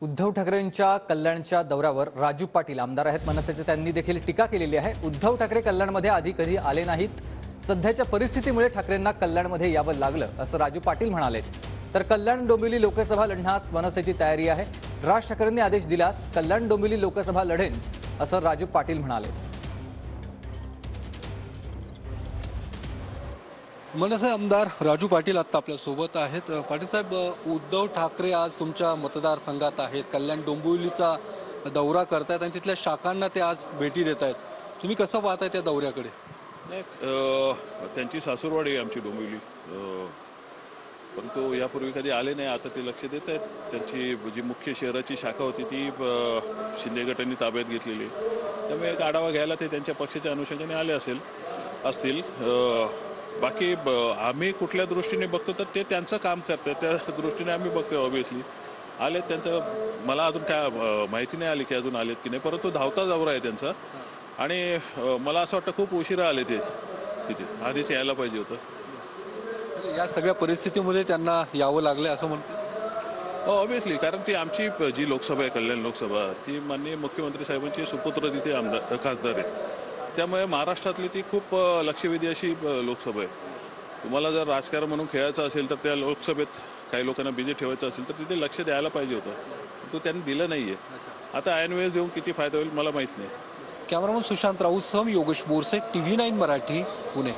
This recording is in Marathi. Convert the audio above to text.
उद्धव ठाकरेंच्या कल्याणच्या दौऱ्यावर राजू पाटील आमदार आहेत मनसेचे, त्यांनी देखील टीका केलेली आहे। उद्धव ठाकरे कल्याणमध्ये आधी कधी आले नाहीत, सध्याच्या परिस्थितीमुळे ठाकरेंना कल्याणमध्ये यावं लागलं असं राजू पाटील म्हणाले। तर कल्याण डोंबिवली लोकसभा लढण्यास मनसेची तयारी आहे। राज ठाकरेंनी आदेश दिल्यास कल्याण डोंबिवली लोकसभा लढेन असं राजू पाटील म्हणाले। मनसे आमदार राजू पाटील आता आपल्या सोबत आहेत। पाटील साहेब, उद्धव ठाकरे आज तुमच्या मतदारसंघात आहेत, कल्याण डोंबिवलीचा दौरा करतायत आणि तिथल्या शाखांना ते आज भेटी देत आहेत। तुम्ही कसं पाहताय त्या दौऱ्याकडे? नाही, त्यांची सासूरवाडी आहे आमची डोंबिवली, परंतु यापूर्वी कधी आले नाही। आता ते लक्ष देत आहेत। त्यांची जी मुख्य शहराची शाखा होती ती शिंदे गटांनी ताब्यात घेतलेली, त्यामुळे एक आढावा घ्यायला ते त्यांच्या पक्षाच्या अनुषंगाने आले असतील। बाकी आम्ही कुठल्या दृष्टीने बघतो तर ते त्यांचं काम करतात, त्या दृष्टीने आम्ही बघतो। ऑब्व्हियसली आलेत, त्यांचं मला अजून काय माहिती नाही आली की अजून आलेत की नाही, परंतु धावता दौरा आहे त्यांचा आणि मला असं वाटतं खूप उशिरा आले ते तिथे, आधीच यायला पाहिजे होतं। या सगळ्या परिस्थितीमध्ये त्यांना यावं लागलं असं म्हणतो? ऑब्व्हियसली, कारण ती आमची जी लोकसभा आहे, कल्याण लोकसभा, ती माननीय मुख्यमंत्री साहेबांची सुपुत्र तिथे आमदार खासदार आहे, त्यामुळे महाराष्ट्रातली ती खूप लक्षवेधी अशी लोकसभा आहे। तुम्हाला जर राजकारण म्हणून खेळायचं असेल तर त्या लोकसभेत काही लोकांना बिझी ठेवायचं असेल तर तिथे लक्ष द्यायला पाहिजे होतं, तो त्यांनी दिलं नाहीये। आता ऐन वेळेस देऊन किती फायदा होईल मला माहित नाही। कॅमेरामन सुशांत राऊत सह योगेश बोरसे, TV9 मराठी, पुणे।